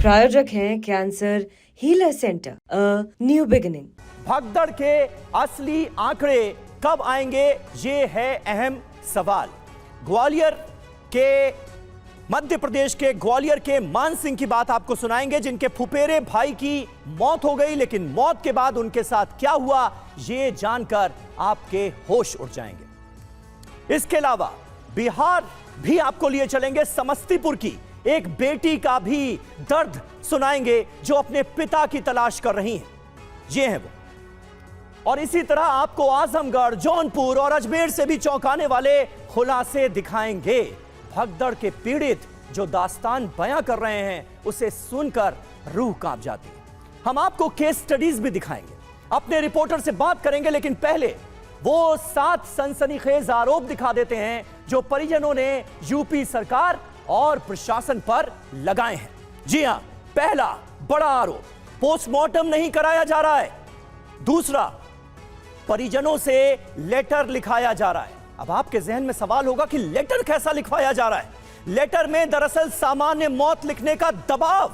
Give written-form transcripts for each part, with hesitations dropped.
प्रायोजक हैं cancer healer centre, a new beginning. भगदड़ के असली आंकड़े कब आएंगे, ये है अहम सवाल। ग्वालियर के, मध्य प्रदेश के ग्वालियर के मान सिंह की बात आपको सुनाएंगे, जिनके फुफेरे भाई की मौत हो गई, लेकिन मौत के बाद उनके साथ क्या हुआ ये जानकर आपके होश उड़ जाएंगे। इसके अलावा बिहार भी आपको लिए चलेंगे, समस्तीपुर की एक बेटी का भी दर्द सुनाएंगे जो अपने पिता की तलाश कर रही हैं, ये है वो। और इसी तरह आपको आजमगढ़, जौनपुर और अजमेर से भी चौंकाने वाले खुलासे दिखाएंगे। भगदड़ के पीड़ित जो दास्तान बयां कर रहे हैं उसे सुनकर रूह कांप जाती है। हम आपको केस स्टडीज भी दिखाएंगे, अपने रिपोर्टर से बात करेंगे, लेकिन पहले वो 7 सनसनीखेज आरोप दिखा देते हैं जो परिजनों ने यूपी सरकार और प्रशासन पर लगाए हैं। जी हां, पहला बड़ा आरोप, पोस्टमार्टम नहीं कराया जा रहा है। दूसरा, परिजनों से लेटर लिखाया जा रहा है। अब आपके जहन में सवाल होगा कि लेटर कैसा लिखवाया जा रहा है। लेटर में दरअसल सामान्य मौत लिखने का दबाव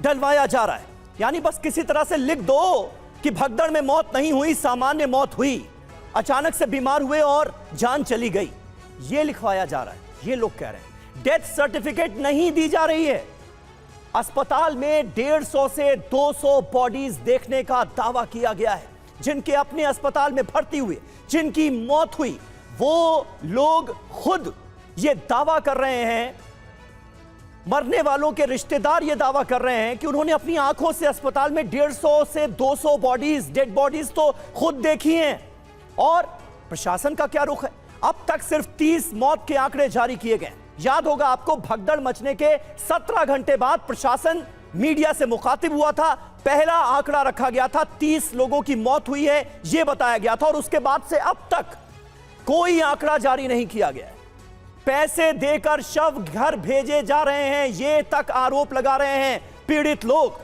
डलवाया जा रहा है, यानी बस किसी तरह से लिख दो कि भगदड़ में मौत नहीं हुई, सामान्य मौत हुई, अचानक से बीमार हुए और जान चली गई, यह लिखवाया जा रहा है। ये लोग कह रहे हैं डेथ सर्टिफिकेट नहीं दी जा रही है। अस्पताल में 150 से 200 बॉडीज देखने का दावा किया गया है, जिनके अपने अस्पताल में भर्ती हुए, जिनकी मौत हुई, वो लोग खुद ये दावा कर रहे हैं, मरने वालों के रिश्तेदार ये दावा कर रहे हैं कि उन्होंने अपनी आंखों से अस्पताल में 150 से 200 बॉडीज, डेड बॉडीज तो खुद देखी हैं। और प्रशासन का क्या रुख है? अब तक सिर्फ 30 मौत के आंकड़े जारी किए गए। याद होगा आपको, भगदड़ मचने के 17 घंटे बाद प्रशासन मीडिया से मुखातिब हुआ था। पहला आंकड़ा रखा गया था, 30 लोगों की मौत हुई है, यह बताया गया था, और उसके बाद से अब तक कोई आंकड़ा जारी नहीं किया गया है। पैसे देकर शव घर भेजे जा रहे हैं, ये तक आरोप लगा रहे हैं पीड़ित लोग।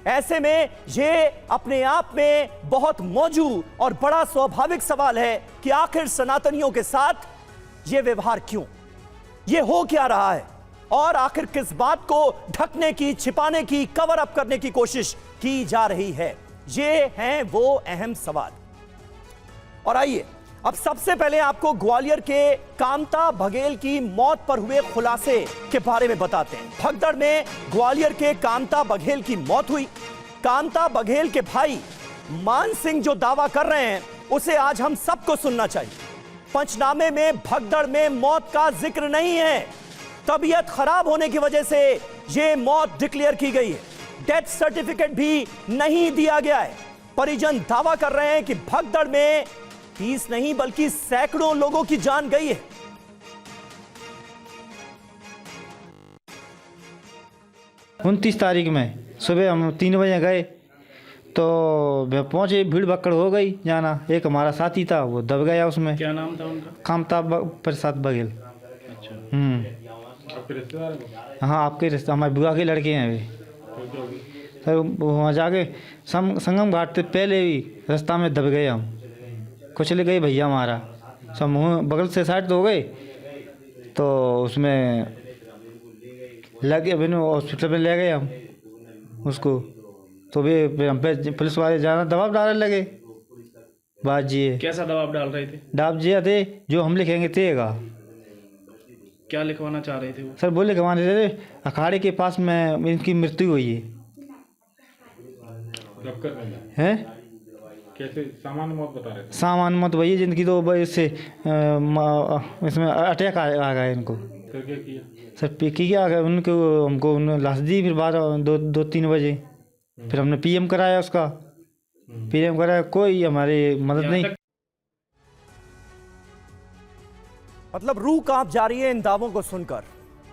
ऐसे में ये अपने आप में बहुत मौजूद और बड़ा स्वाभाविक सवाल है कि आखिर सनातनियों के साथ ये व्यवहार क्यों, ये हो क्या रहा है, और आखिर किस बात को ढकने की, छिपाने की, कवर अप करने की कोशिश की जा रही है। ये हैं वो अहम सवाल। और आइए अब सबसे पहले आपको ग्वालियर के कामता बघेल की मौत पर हुए खुलासे के बारे में बताते हैं। भगदड़ में ग्वालियर के कामता बघेल की मौत हुई। कामता बघेल के भाई मान सिंह जो दावा कर रहे हैं उसे आज हम सबको सुनना चाहिए। पंचनामे में भगदड़ में मौत का जिक्र नहीं है, तबीयत खराब होने की वजह से यह मौत डिक्लेयर की गई है। डेथ सर्टिफिकेट भी नहीं दिया गया है। परिजन दावा कर रहे हैं कि भगदड़ में 30 नहीं बल्कि सैकड़ों लोगों की जान गई है। 29 तारीख में सुबह हम 3 बजे गए तो पहुंचे, भीड़ भक्कड़ हो गई जाना। एक हमारा साथी था वो दब गया उसमें। क्या नाम था उनका? कामता प्रसाद बघेल। अच्छा। आपके रिश्तेदार? हाँ, आपके रिश्ते, हमारे बुआ के लड़के हैं वे। तो वहाँ जाके संगम घाट से पहले ही रास्ता में दब गए हम, कुचले गए भैया हमारा, सब मुँह बगल से साइड हो गए। तो उसमें लगे, हॉस्पिटल में ले गए हम उसको। तो वे हम पे पुलिस वाले जाना दबाव डालने लगे। बात जी, कैसा दबाव डाल रहे थे? डाब जी थे जो हम लिखेंगे तेगा। क्या लिखवाना चाह रहे थे वो? सर बोले हमारे थे अखाड़े के पास में इनकी मृत्यु हुई है। कैसे सामान्य मौत बता रहे थे? सामान्य मौत वही है जिनकी तो इससे इसमें अटैक आ गया इनको। फिर क्या किया? सर किया आ गया उनको, हमको उन्होंने लाश दी। फिर 2-3 बजे फिर हमने पीएम कराया, उसका पीएम कराया, कोई हमारी मदद नहीं। मतलब रूह कांप जा रही है इन दावों को सुनकर।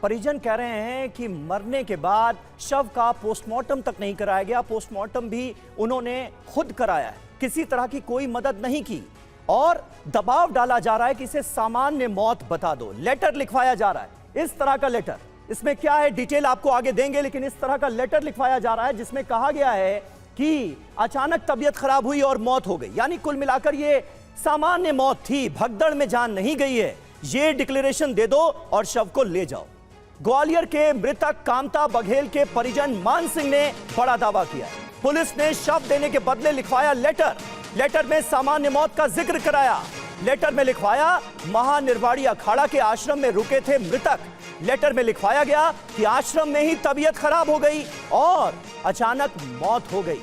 परिजन कह रहे हैं कि मरने के बाद शव का पोस्टमार्टम तक नहीं कराया गया, पोस्टमार्टम भी उन्होंने खुद कराया है, किसी तरह की कोई मदद नहीं की, और दबाव डाला जा रहा है कि इसे सामान्य मौत बता दो। लेटर लिखवाया जा रहा है, इस तरह का लेटर, इसमें क्या है डिटेल आपको आगे देंगे, लेकिन इस तरह का लेटर लिखवाया जा रहा है जिसमें कहा गया है कि अचानक तबीयत खराब हुई और मौत हो गई, यानी कुल मिलाकर ये सामान्य मौत थी, भगदड़ में जान नहीं गई है, ये डिक्लेरेशन दे दो और शव को ले जाओ। ग्वालियर के मृतक कामता बघेल के परिजन मान सिंह ने बड़ा दावा किया। पुलिस ने शव देने के बदले लिखवाया लेटर। लेटर में सामान्य मौत का जिक्र कराया। लेटर में लिखवाया महानिर्वाणी अखाड़ा के आश्रम में रुके थे मृतक। लेटर में लिखवाया गया कि आश्रम में ही तबीयत खराब हो गई और अचानक मौत हो गई।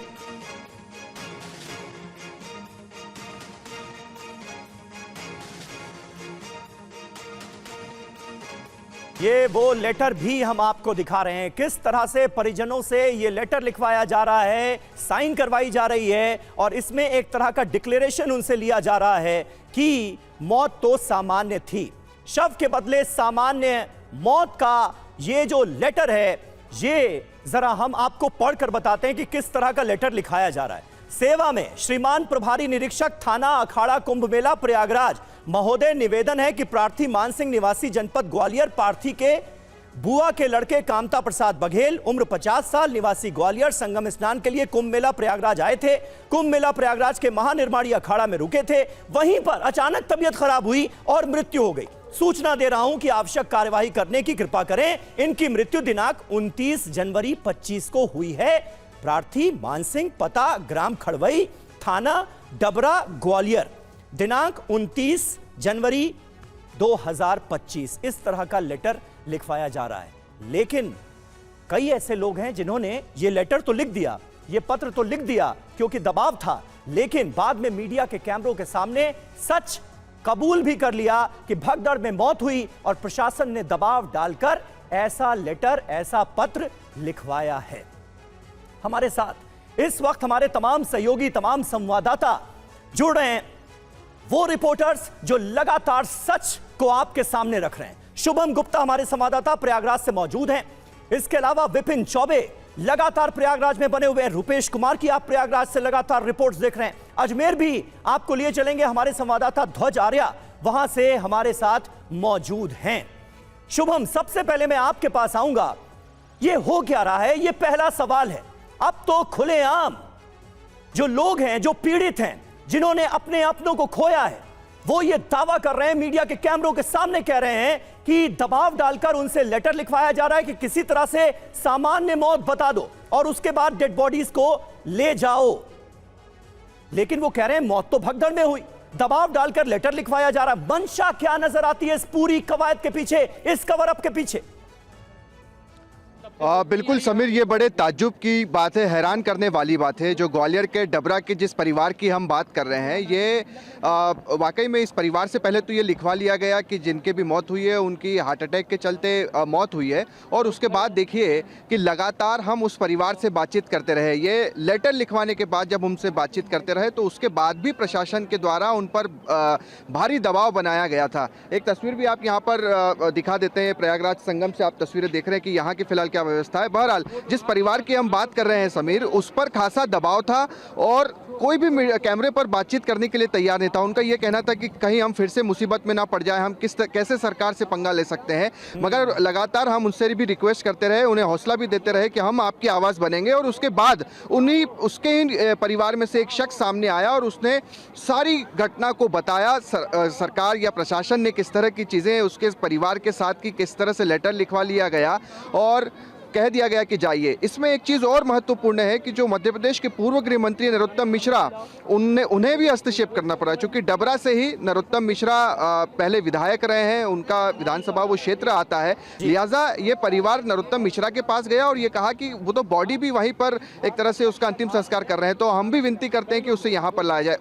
ये वो लेटर भी हम आपको दिखा रहे हैं, किस तरह से परिजनों से ये लेटर लिखवाया जा रहा है, साइन करवाई जा रही है और इसमें एक तरह का डिक्लेरेशन उनसे लिया जा रहा है कि मौत तो सामान्य थी। शव के बदले सामान्य मौत का ये जो लेटर है, ये जरा हम आपको पढ़कर बताते हैं कि किस तरह का लेटर लिखाया जा रहा है। सेवा में श्रीमान प्रभारी निरीक्षक थाना अखाड़ा कुंभ मेला प्रयागराज महोदय, निवेदन है कि प्रार्थी मान सिंह निवासी जनपद ग्वालियर प्रार्थी के बुआ के लड़के कामता प्रसाद बघेल उम्र 50 साल निवासी ग्वालियर संगम स्नान के लिए कुंभ मेला प्रयागराज आए थे। कुंभ मेला प्रयागराज के महानिर्वाणी अखाड़ा में रुके थे। वहीं पर अचानक तबीयत खराब हुई और मृत्यु हो गई। सूचना दे रहा हूं कि आवश्यक कार्यवाही करने की कृपा करें। इनकी मृत्यु दिनांक 29 जनवरी 25 को हुई है। प्रार्थी मान सिंह, पता ग्राम खड़वई, थाना डबरा, ग्वालियर, दिनांक 29 जनवरी 2025। इस तरह का लेटर लिखवाया जा रहा है। लेकिन कई ऐसे लोग हैं जिन्होंने ये लेटर तो लिख दिया, ये पत्र तो लिख दिया क्योंकि दबाव था, लेकिन बाद में मीडिया के कैमरों के सामने सच कबूल भी कर लिया कि भगदड़ में मौत हुई और प्रशासन ने दबाव डालकर ऐसा लेटर, ऐसा पत्र लिखवाया है। हमारे साथ इस वक्त हमारे तमाम सहयोगी, तमाम संवाददाता जुड़ रहे हैं, वो रिपोर्टर्स जो लगातार सच को आपके सामने रख रहे हैं। शुभम गुप्ता हमारे संवाददाता प्रयागराज से मौजूद हैं। इसके अलावा विपिन चौबे लगातार प्रयागराज में बने हुए हैं। रुपेश कुमार की आप प्रयागराज से लगातार रिपोर्ट्स देख रहे हैं। अजमेर भी आपको लिए चलेंगे, हमारे संवाददाता ध्वज आर्या वहां से हमारे साथ मौजूद हैं। शुभम, सबसे पहले मैं आपके पास आऊंगा, ये हो क्या रहा है, ये पहला सवाल है। अब तो खुलेआम जो लोग हैं, जो पीड़ित हैं, जिन्होंने अपने अपनों को खोया है, वो ये दावा कर रहे हैं, मीडिया के कैमरों के सामने कह रहे हैं कि दबाव डालकर उनसे लेटर लिखवाया जा रहा है कि किसी तरह से सामान्य मौत बता दो और उसके बाद डेड बॉडीज को ले जाओ। लेकिन वो कह रहे हैं मौत तो भगदड़ में हुई, दबाव डालकर लेटर लिखवाया जा रहा है। मंशा क्या नजर आती है इस पूरी कवायद के पीछे, इस कवर अप के पीछे? बिल्कुल समीर, ये बड़े ताज्जुब की बात है, हैरान करने वाली बात है। जो ग्वालियर के डबरा के जिस परिवार की हम बात कर रहे हैं, ये वाकई में इस परिवार से पहले तो ये लिखवा लिया गया कि जिनके भी मौत हुई है उनकी हार्ट अटैक के चलते मौत हुई है, और उसके बाद देखिए कि लगातार हम उस परिवार से बातचीत करते रहे। ये लेटर लिखवाने के बाद जब उनसे बातचीत करते रहे तो उसके बाद भी प्रशासन के द्वारा उन पर भारी दबाव बनाया गया था। एक तस्वीर भी आप यहाँ पर दिखा देते हैं, प्रयागराज संगम से आप तस्वीरें देख रहे हैं कि यहाँ की फिलहाल क्या व्यवस्था है। बहरहाल जिस परिवार की हम बात कर रहे हैं समीर, उस पर खासा दबाव था और कोई भी कैमरे पर बातचीत करने के लिए तैयार नहीं था। उनका यह कहना था कि कहीं हम फिर से मुसीबत में ना पड़ जाए, हम कैसे सरकार से पंगा ले सकते हैं। मगर लगातार हम उनसे भी रिक्वेस्ट करते रहे, उन्हें हौसला भी देते रहे कि हम आपकी आवाज़ बनेंगे। और उसके बाद उसके परिवार में से एक शख्स सामने आया और उसने सारी घटना को बताया। सरकार या प्रशासन ने किस तरह की चीज़ें उसके परिवार के साथ की, किस तरह से लेटर लिखवा लिया गया और कह दिया गया कि जाइए। इसमें एक चीज़ और महत्वपूर्ण है कि जो मध्य प्रदेश के पूर्व गृह मंत्री नरोत्तम मिश्रा, उन्हें भी हस्तक्षेप करना पड़ा, क्योंकि डबरा से ही नरोत्तम मिश्रा पहले विधायक रहे हैं, उनका विधानसभा वो क्षेत्र आता है। लिहाजा ये परिवार नरोत्तम मिश्रा के पास गया और ये कहा कि वो तो बॉडी भी वहीं पर एक तरह से उसका अंतिम संस्कार कर रहे हैं, तो हम भी विनती करते हैं कि उसे यहाँ पर लाया जाए।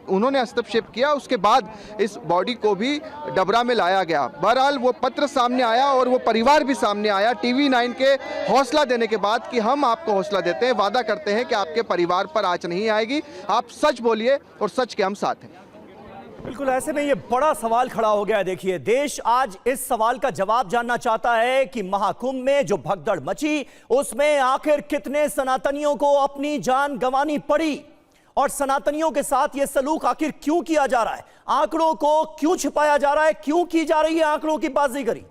उन्होंने हस्तक्षेप किया, उसके बाद इस बॉडी को भी डबरा में लाया गया। बहरहाल वो पत्र सामने आया और वो परिवार भी सामने आया TV9 के हौसला देने के बाद कि हम आपको हौसला देते हैं, वादा करते हैं कि आपके परिवार पर आंच नहीं आएगी, आप सच बोलिए और सच के हम साथ हैं। बिल्कुल, ऐसे में ये बड़ा सवाल खड़ा हो गया है। देखिए, देश आज इस सवाल का जवाब जानना चाहता है कि महाकुंभ में जो भगदड़ मची, उसमें आखिर कितने सनातनियों को अपनी जान गंवानी पड़ी और सनातनियों के साथ यह सलूक आखिर क्यों किया जा रहा है, आंकड़ों को क्यों छिपाया जा रहा है, क्यों की जा रही है आंकड़ों की बाजीगरी।